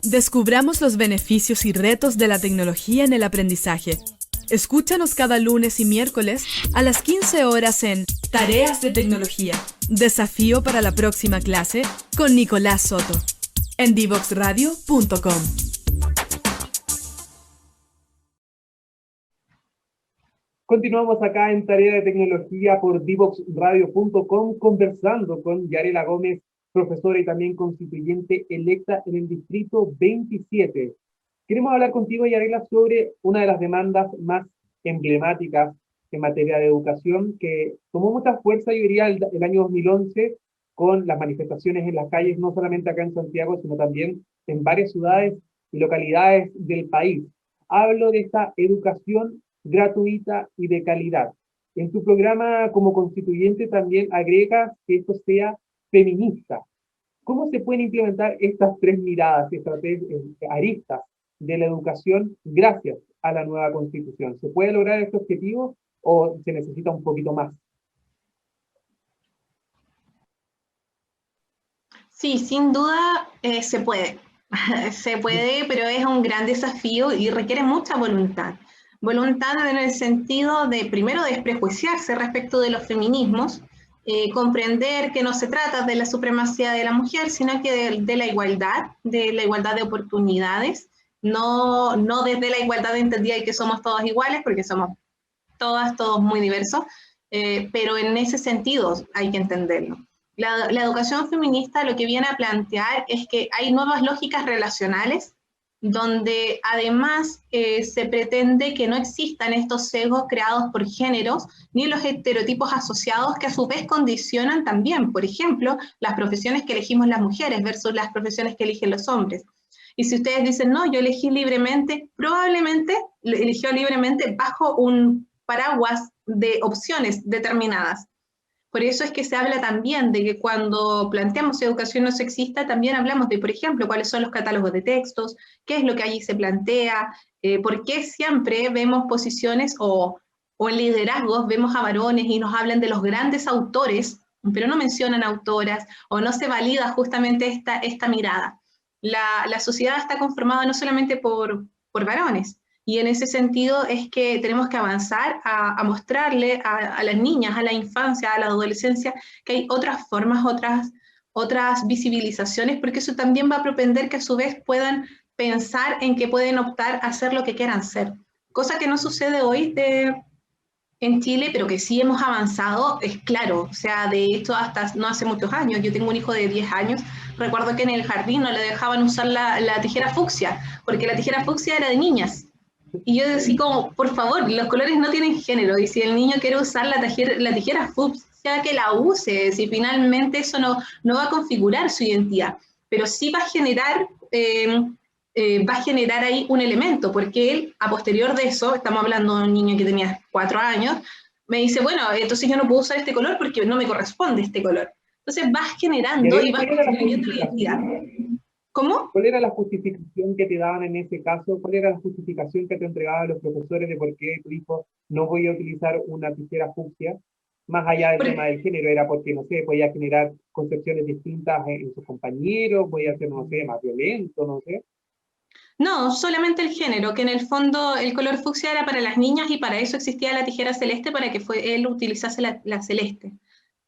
Descubramos los beneficios y retos de la tecnología en el aprendizaje. Escúchanos cada lunes y miércoles a las 15 horas en Tareas de Tecnología. Desafío para la próxima clase con Nicolás Soto. En divoxradio.com. Continuamos acá en Tarea de Tecnología por divoxradio.com conversando con Yarela Gómez, profesora y también constituyente electa en el Distrito 27. Queremos hablar contigo, Yarela, sobre una de las demandas más emblemáticas en materia de educación que tomó mucha fuerza, yo diría, el año 2011 con las manifestaciones en las calles, no solamente acá en Santiago, sino también en varias ciudades y localidades del país. Hablo de esta educación gratuita y de calidad. En tu programa como constituyente también agregas que esto sea feminista. ¿Cómo se pueden implementar estas tres miradas, estas tres aristas de la educación gracias a la nueva constitución? ¿Se puede lograr este objetivo o se necesita un poquito más? Sí, sin duda se puede. Se puede, pero es un gran desafío y requiere mucha voluntad. Voluntad en el sentido de, primero, desprejuiciarse respecto de los feminismos, comprender que no se trata de la supremacía de la mujer, sino que de la igualdad de oportunidades, no desde la igualdad entendida de que somos todos iguales, porque somos todos muy diversos, pero en ese sentido hay que entenderlo. La educación feminista lo que viene a plantear es que hay nuevas lógicas relacionales donde además se pretende que no existan estos sesgos creados por géneros ni los estereotipos asociados que a su vez condicionan también, por ejemplo, las profesiones que elegimos las mujeres versus las profesiones que eligen los hombres. Y si ustedes dicen, no, yo elegí libremente, probablemente eligió libremente bajo un paraguas de opciones determinadas. Por eso es que se habla también de que cuando planteamos educación no sexista, también hablamos de, por ejemplo, cuáles son los catálogos de textos, qué es lo que allí se plantea, por qué siempre vemos posiciones o en liderazgos vemos a varones y nos hablan de los grandes autores, pero no mencionan autoras, o no se valida justamente esta mirada. La sociedad está conformada no solamente por varones, y en ese sentido es que tenemos que avanzar a mostrarle a las niñas, a la infancia, a la adolescencia, que hay otras formas, otras visibilizaciones, porque eso también va a propender que a su vez puedan pensar en que pueden optar a hacer lo que quieran ser. Cosa que no sucede hoy en Chile, pero que sí hemos avanzado, es claro. O sea, de hecho, hasta no hace muchos años, yo tengo un hijo de 10 años, recuerdo que en el jardín no le dejaban usar la tijera fucsia, porque la tijera fucsia era de niñas. Y yo decía como, por favor, los colores no tienen género, y si el niño quiere usar la tijera fucsia, que la use, si finalmente eso no va a configurar su identidad, pero sí va a generar ahí un elemento, porque él, a posterior de eso, estamos hablando de un niño que tenía 4 años, me dice, bueno, entonces yo no puedo usar este color porque no me corresponde este color. Entonces vas generando y vas construyendo la identidad. ¿Cómo? ¿Cuál era la justificación que te daban en ese caso? ¿Cuál era la justificación que te entregaban los profesores de por qué tu hijo no voy a utilizar una tijera fucsia? Más allá del tema del género, era porque, no sé, podía generar concepciones distintas en sus compañeros, podía ser, no sé, más violento, no sé. No, solamente el género, que en el fondo el color fucsia era para las niñas y para eso existía la tijera celeste, para que él utilizase la celeste.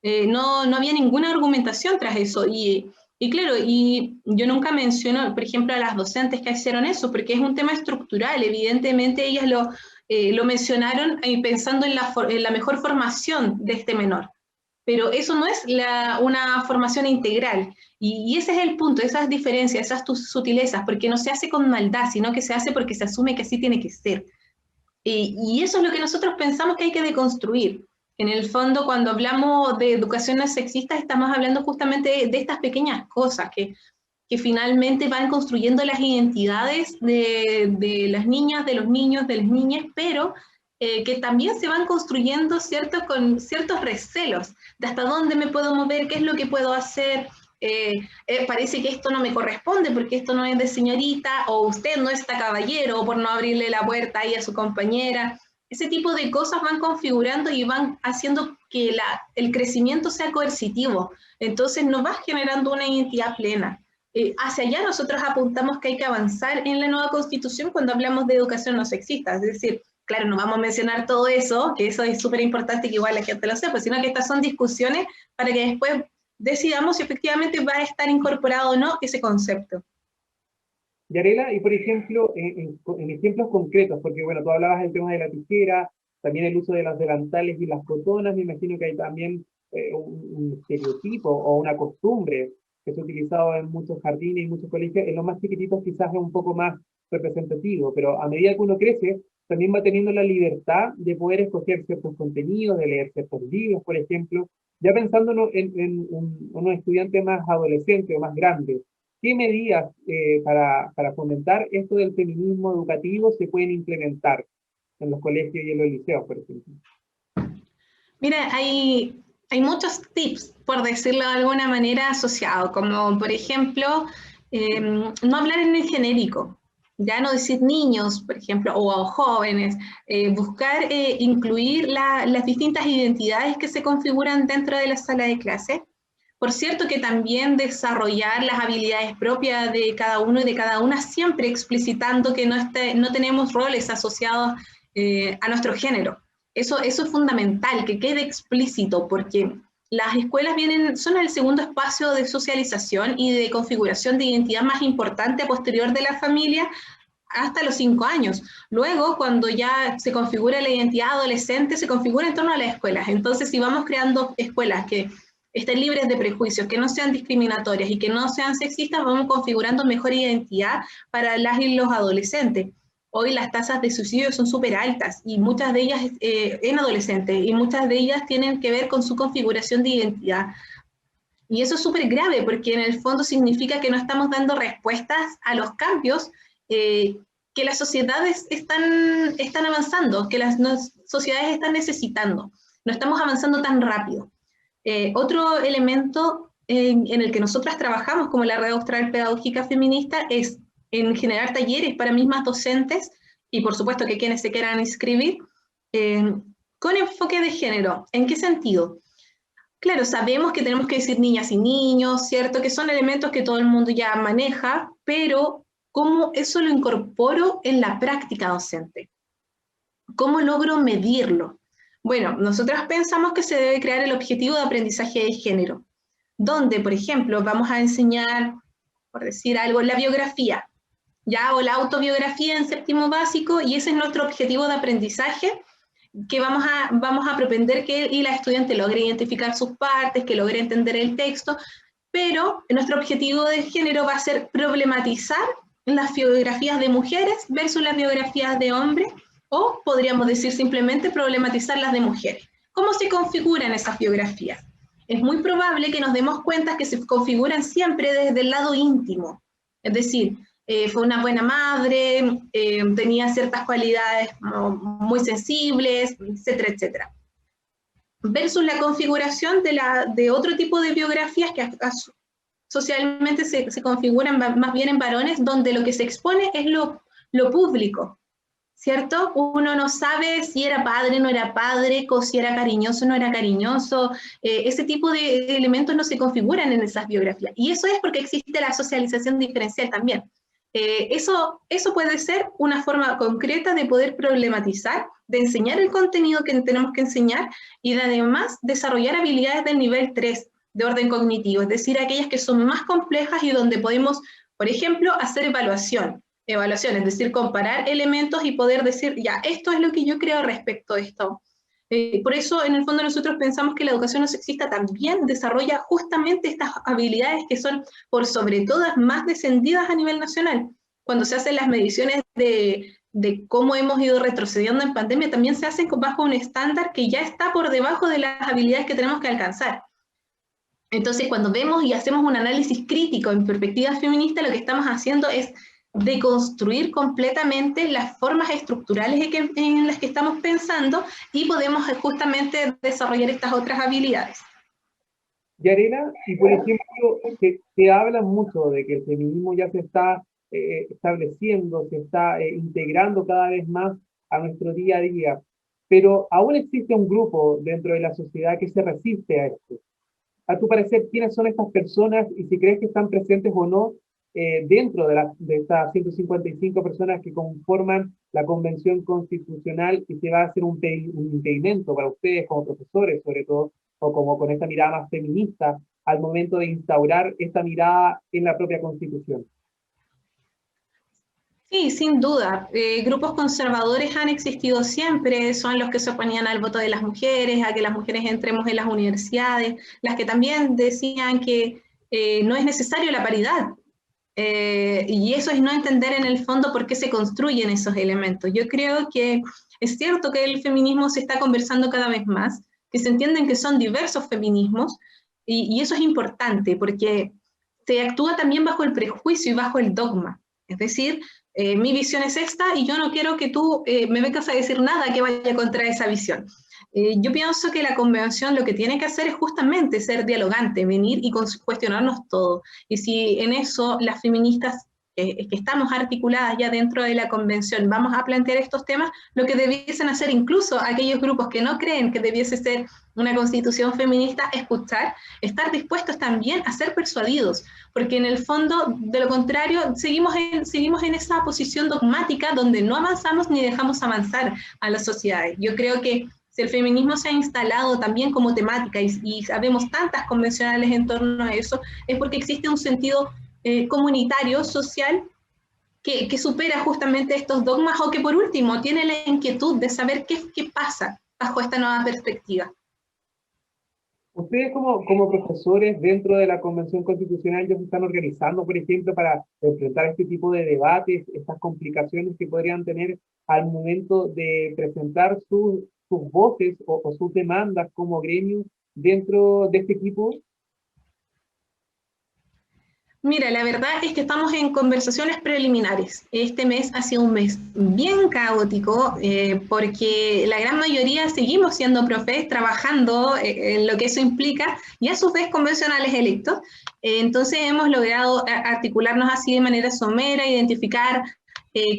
No había ninguna argumentación tras eso. Y claro, y yo nunca menciono, por ejemplo, a las docentes que hicieron eso, porque es un tema estructural. Evidentemente ellas lo mencionaron pensando en la mejor formación de este menor. Pero eso no es una formación integral. Y ese es el punto, esas diferencias, esas sutilezas, porque no se hace con maldad, sino que se hace porque se asume que así tiene que ser. Y eso es lo que nosotros pensamos que hay que deconstruir. En el fondo, cuando hablamos de educación no sexista, estamos hablando justamente de estas pequeñas cosas que finalmente van construyendo las identidades de las niñas, de los niños, de las niñas, pero que también se van construyendo con ciertos recelos de hasta dónde me puedo mover, qué es lo que puedo hacer. Parece que esto no me corresponde porque esto no es de señorita, o usted no está caballero por no abrirle la puerta ahí a su compañera. Ese tipo de cosas van configurando y van haciendo que el crecimiento sea coercitivo. Entonces no vas generando una identidad plena. hacia allá nosotros apuntamos que hay que avanzar en la nueva Constitución cuando hablamos de educación no sexista, es decir, claro, no vamos a mencionar todo eso, que eso es súper importante que igual la gente lo sepa, sino que estas son discusiones para que después decidamos si efectivamente va a estar incorporado o no ese concepto. Yarela, y por ejemplo, en ejemplos concretos, porque bueno, tú hablabas del tema de la tijera, también el uso de los delantales y las cotonas, me imagino que hay también un estereotipo o una costumbre que se ha utilizado en muchos jardines y muchos colegios, en los más chiquititos quizás es un poco más representativo, pero a medida que uno crece, también va teniendo la libertad de poder escoger ciertos contenidos, de leer ciertos libros, por ejemplo, ya pensándonos en unos estudiantes más adolescentes o más grandes. ¿Qué medidas para fomentar esto del feminismo educativo se pueden implementar en los colegios y en los liceos, por ejemplo? Mira, hay muchos tips, por decirlo de alguna manera, asociados, como por ejemplo, no hablar en el genérico, ya no decir niños, por ejemplo, o jóvenes, buscar incluir las distintas identidades que se configuran dentro de la sala de clase. Por cierto que también desarrollar las habilidades propias de cada uno y de cada una, siempre explicitando que no tenemos roles asociados a nuestro género. Eso es fundamental, que quede explícito, porque las escuelas son el segundo espacio de socialización y de configuración de identidad más importante posterior de la familia hasta los 5 años. Luego, cuando ya se configura la identidad adolescente, se configura en torno a las escuelas. Entonces, si vamos creando escuelas que estén libres de prejuicios, que no sean discriminatorias y que no sean sexistas, vamos configurando mejor identidad para las y los adolescentes. Hoy las tasas de suicidio son súper altas y muchas de ellas en adolescentes y muchas de ellas tienen que ver con su configuración de identidad. Y eso es súper grave porque en el fondo significa que no estamos dando respuestas a los cambios que las sociedades están avanzando, que las sociedades están necesitando. No estamos avanzando tan rápido. Otro elemento en el que nosotras trabajamos como la Red Austral Pedagógica Feminista es en generar talleres para mismas docentes y por supuesto que quienes se quieran inscribir con enfoque de género. ¿En qué sentido? Claro, sabemos que tenemos que decir niñas y niños, ¿cierto? Que son elementos que todo el mundo ya maneja, pero ¿cómo eso lo incorporo en la práctica docente? ¿Cómo logro medirlo? Bueno, nosotros pensamos que se debe crear el objetivo de aprendizaje de género, donde, por ejemplo, vamos a enseñar, por decir algo, la biografía, ¿ya? O la autobiografía en séptimo básico, y ese es nuestro objetivo de aprendizaje, que vamos a propender que la estudiante logre identificar sus partes, que logre entender el texto, pero nuestro objetivo de género va a ser problematizar las biografías de mujeres versus las biografías de hombres, o podríamos decir simplemente problematizar las de mujeres. ¿Cómo se configuran esas biografías? Es muy probable que nos demos cuenta que se configuran siempre desde el lado íntimo, es decir, fue una buena madre, tenía ciertas cualidades muy sensibles, etcétera, etcétera. Versus la configuración de otro tipo de biografías que socialmente se configuran más bien en varones, donde lo que se expone es lo público, ¿cierto? Uno no sabe si era padre, no era padre, si era cariñoso, no era cariñoso. Ese tipo de elementos no se configuran en esas biografías. Y eso es porque existe la socialización diferencial también. Eso puede ser una forma concreta de poder problematizar, de enseñar el contenido que tenemos que enseñar y de además desarrollar habilidades del nivel 3 de orden cognitivo, es decir, aquellas que son más complejas y donde podemos, por ejemplo, hacer evaluación, es decir, comparar elementos y poder decir, ya, esto es lo que yo creo respecto a esto. Por eso, en el fondo, nosotros pensamos que la educación no sexista también desarrolla justamente estas habilidades que son, por sobre todas, más descendidas a nivel nacional. Cuando se hacen las mediciones de cómo hemos ido retrocediendo en pandemia, también se hacen bajo un estándar que ya está por debajo de las habilidades que tenemos que alcanzar. Entonces, cuando vemos y hacemos un análisis crítico en perspectiva feminista, lo que estamos haciendo es deconstruir completamente las formas estructurales en las que estamos pensando y podemos justamente desarrollar estas otras habilidades. Yarela, y por ejemplo, se habla mucho de que el feminismo ya se está estableciendo, se está integrando cada vez más a nuestro día a día, pero aún existe un grupo dentro de la sociedad que se resiste a esto. a tu parecer, quiénes son estas personas y si crees que están presentes o no dentro de estas 155 personas que conforman la Convención Constitucional y que va a ser un impedimento para ustedes como profesores, sobre todo, o como con esta mirada más feminista, al momento de instaurar esta mirada en la propia Constitución. Sí, sin duda. Grupos conservadores han existido siempre, son los que se oponían al voto de las mujeres, a que las mujeres entremos en las universidades, las que también decían que no es necesario la paridad. Y eso es no entender en el fondo por qué se construyen esos elementos. Yo creo que es cierto que el feminismo se está conversando cada vez más, que se entienden que son diversos feminismos, y eso es importante porque se actúa también bajo el prejuicio y bajo el dogma. Es decir, mi visión es esta y yo no quiero que tú me vengas a decir nada que vaya contra esa visión. Yo pienso que la convención lo que tiene que hacer es justamente ser dialogante, venir y cuestionarnos todo. Y si en eso las feministas que estamos articuladas ya dentro de la convención vamos a plantear estos temas, lo que debiesen hacer incluso aquellos grupos que no creen que debiese ser una constitución feminista, escuchar, estar dispuestos también a ser persuadidos, porque en el fondo, de lo contrario, seguimos en esa posición dogmática donde no avanzamos ni dejamos avanzar a las sociedades. Yo creo que si el feminismo se ha instalado también como temática y sabemos tantas convencionales en torno a eso, es porque existe un sentido comunitario, social, que supera justamente estos dogmas o que por último tiene la inquietud de saber qué pasa bajo esta nueva perspectiva. Ustedes como profesores dentro de la Convención Constitucional ya se están organizando, por ejemplo, para enfrentar este tipo de debates, estas complicaciones que podrían tener al momento de presentar sus voces o sus demandas como gremio dentro de este equipo. Mira, la verdad es que estamos en conversaciones preliminares. Este mes ha sido un mes bien caótico porque la gran mayoría seguimos siendo profes, trabajando en lo que eso implica y a su vez convencionales electos. Entonces hemos logrado articularnos así de manera somera, identificar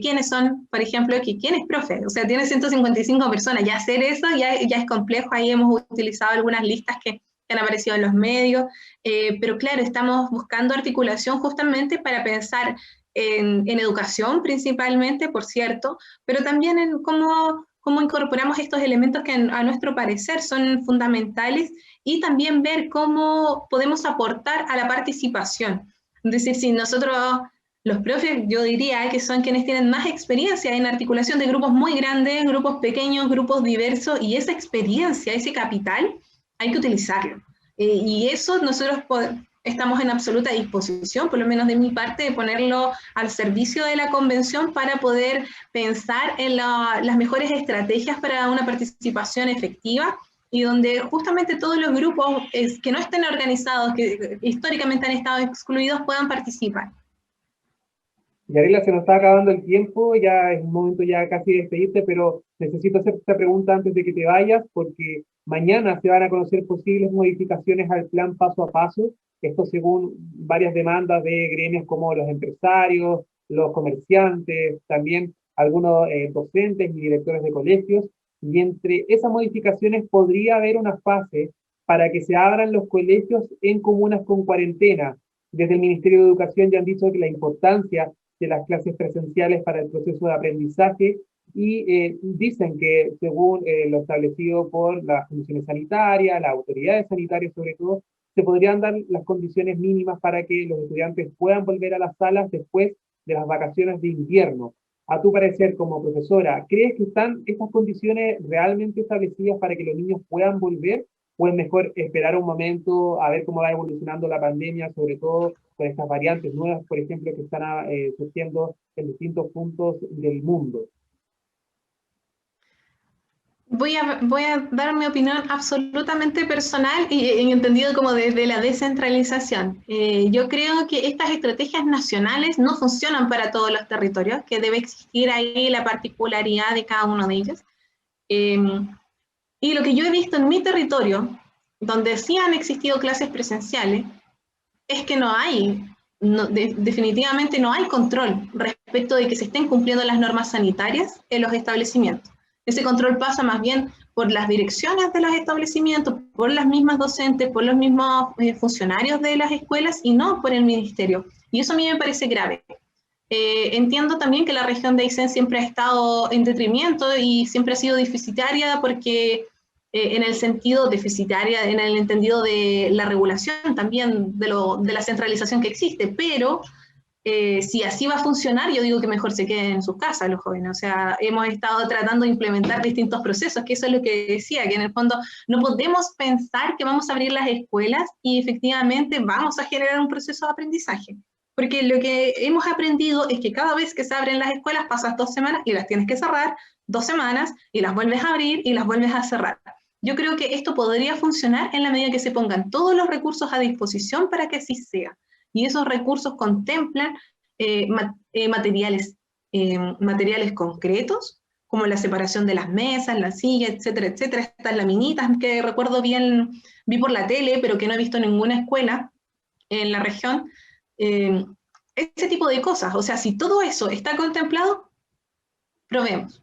quiénes son, por ejemplo, quién es profe. O sea, tiene 155 personas. Ya hacer eso ya es complejo. Ahí hemos utilizado algunas listas que han aparecido en los medios, pero claro, estamos buscando articulación justamente para pensar en educación principalmente, por cierto, pero también en cómo incorporamos estos elementos que a nuestro parecer son fundamentales y también ver cómo podemos aportar a la participación. Es decir, si nosotros, los profes, yo diría que son quienes tienen más experiencia en articulación de grupos muy grandes, grupos pequeños, grupos diversos, y esa experiencia, ese capital, hay que utilizarlo. Y eso nosotros estamos en absoluta disposición, por lo menos de mi parte, de ponerlo al servicio de la convención para poder pensar en las mejores estrategias para una participación efectiva y donde justamente todos los grupos que no estén organizados, que históricamente han estado excluidos, puedan participar. Yarela, se nos está acabando el tiempo, ya es un momento ya casi de despedirte, pero necesito hacerte esta pregunta antes de que te vayas, porque mañana se van a conocer posibles modificaciones al plan paso a paso, esto según varias demandas de gremios como los empresarios, los comerciantes, también algunos docentes y directores de colegios, y entre esas modificaciones podría haber una fase para que se abran los colegios en comunas con cuarentena. Desde el Ministerio de Educación ya han dicho que la importancia de las clases presenciales para el proceso de aprendizaje y dicen que según lo establecido por las comisiones sanitarias, las autoridades sanitarias sobre todo, se podrían dar las condiciones mínimas para que los estudiantes puedan volver a las salas después de las vacaciones de invierno. A tu parecer, como profesora, ¿crees que están estas condiciones realmente establecidas para que los niños puedan volver? ¿O es mejor esperar un momento a ver cómo va evolucionando la pandemia, sobre todo con estas variantes nuevas, por ejemplo, que están surgiendo en distintos puntos del mundo? Voy a dar mi opinión absolutamente personal y entendido como desde la descentralización. Yo creo que estas estrategias nacionales no funcionan para todos los territorios, que debe existir ahí la particularidad de cada uno de ellos. Y lo que yo he visto en mi territorio, donde sí han existido clases presenciales, es que definitivamente no hay control respecto de que se estén cumpliendo las normas sanitarias en los establecimientos. Ese control pasa más bien por las direcciones de los establecimientos, por las mismas docentes, por los mismos funcionarios de las escuelas y no por el ministerio. Y eso a mí me parece grave. Entiendo también que la región de Aysén siempre ha estado en detrimento y siempre ha sido deficitaria porque en el sentido deficitaria, en el entendido de la regulación también de la centralización que existe, pero si así va a funcionar, yo digo que mejor se queden en sus casas los jóvenes. O sea, hemos estado tratando de implementar distintos procesos, que eso es lo que decía, que en el fondo no podemos pensar que vamos a abrir las escuelas y efectivamente vamos a generar un proceso de aprendizaje. Porque lo que hemos aprendido es que cada vez que se abren las escuelas pasas 2 semanas y las tienes que cerrar, 2 semanas y las vuelves a abrir y las vuelves a cerrar. Yo creo que esto podría funcionar en la medida que se pongan todos los recursos a disposición para que así sea. Y esos recursos contemplan materiales concretos, como la separación de las mesas, las sillas, etcétera, etcétera. Estas laminitas que recuerdo bien, vi por la tele, pero que no he visto en ninguna escuela en la región. Ese tipo de cosas. O sea, si todo eso está contemplado, probemos.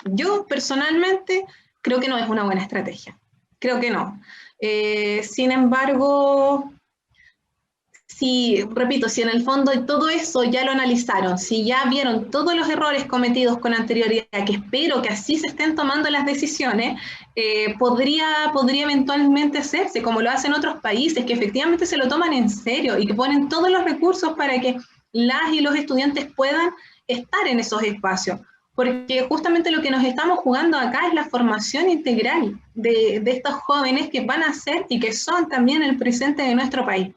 Yo personalmente creo que no es una buena estrategia. Creo que no. Sin embargo, repito, si en el fondo todo eso ya lo analizaron, si ya vieron todos los errores cometidos con anterioridad, que espero que así se estén tomando las decisiones, podría eventualmente hacerse, como lo hacen otros países, que efectivamente se lo toman en serio y que ponen todos los recursos para que las y los estudiantes puedan estar en esos espacios. Porque justamente lo que nos estamos jugando acá es la formación integral de estos jóvenes que van a ser y que son también el presente de nuestro país.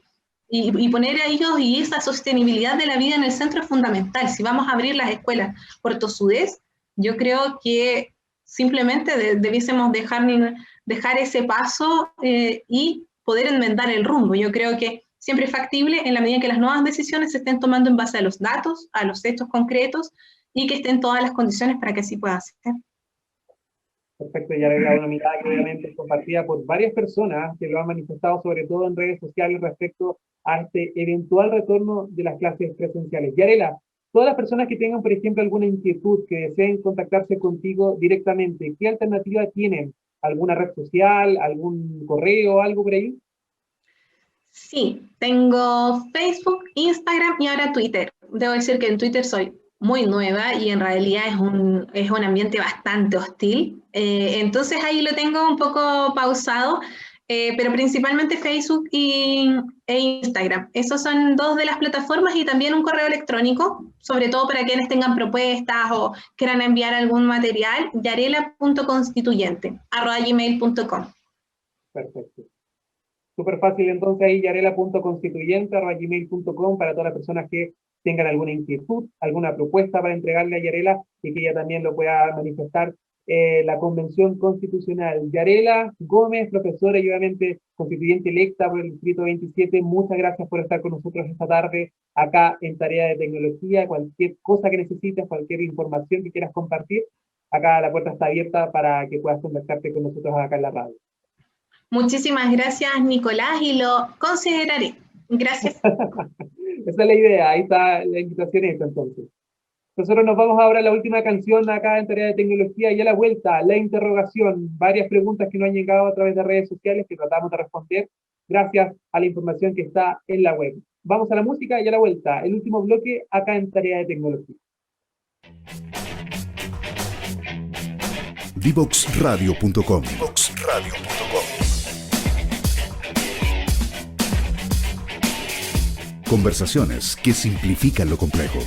Y poner a ellos y esa sostenibilidad de la vida en el centro es fundamental. Si vamos a abrir las escuelas por tosudez, yo creo que simplemente debiésemos dejar ese paso y poder enmendar el rumbo. Yo creo que siempre es factible en la medida que las nuevas decisiones se estén tomando en base a los datos, a los hechos concretos y que estén todas las condiciones para que así pueda ser. Perfecto, ya era una mirada que obviamente es compartida por varias personas que lo han manifestado, sobre todo en redes sociales, respecto a este eventual retorno de las clases presenciales. Yarela, todas las personas que tengan, por ejemplo, alguna inquietud, que deseen contactarse contigo directamente, ¿qué alternativa tienen? ¿Alguna red social, algún correo, algo por ahí? Sí, tengo Facebook, Instagram y ahora Twitter. Debo decir que en Twitter soy muy nueva y en realidad es un ambiente bastante hostil. Entonces ahí lo tengo un poco pausado, pero principalmente Facebook e Instagram. Esas son 2 de las plataformas y también un correo electrónico, sobre todo para quienes tengan propuestas o quieran enviar algún material, yarela.constituyente@gmail.com. Perfecto. Súper fácil entonces ahí, yarela.constituyente@gmail.com para todas las personas que tengan alguna inquietud, alguna propuesta para entregarle a Yarela y que ella también lo pueda manifestar la Convención Constitucional. Yarela Gómez, profesora y obviamente constituyente electa por el Distrito 27, muchas gracias por estar con nosotros esta tarde acá en Tarea de Tecnología. Cualquier cosa que necesites, cualquier información que quieras compartir, acá la puerta está abierta para que puedas contactarte con nosotros acá en la radio. Muchísimas gracias, Nicolás, y lo consideraré. Gracias. Esa es la idea, ahí está la invitación esta entonces. Nosotros nos vamos ahora a la última canción acá en Tarea de Tecnología y a la vuelta, la interrogación, varias preguntas que nos han llegado a través de redes sociales que tratamos de responder gracias a la información que está en la web. Vamos a la música y a la vuelta, el último bloque acá en Tarea de Tecnología. Divoxradio.com. Conversaciones que simplifican lo complejo.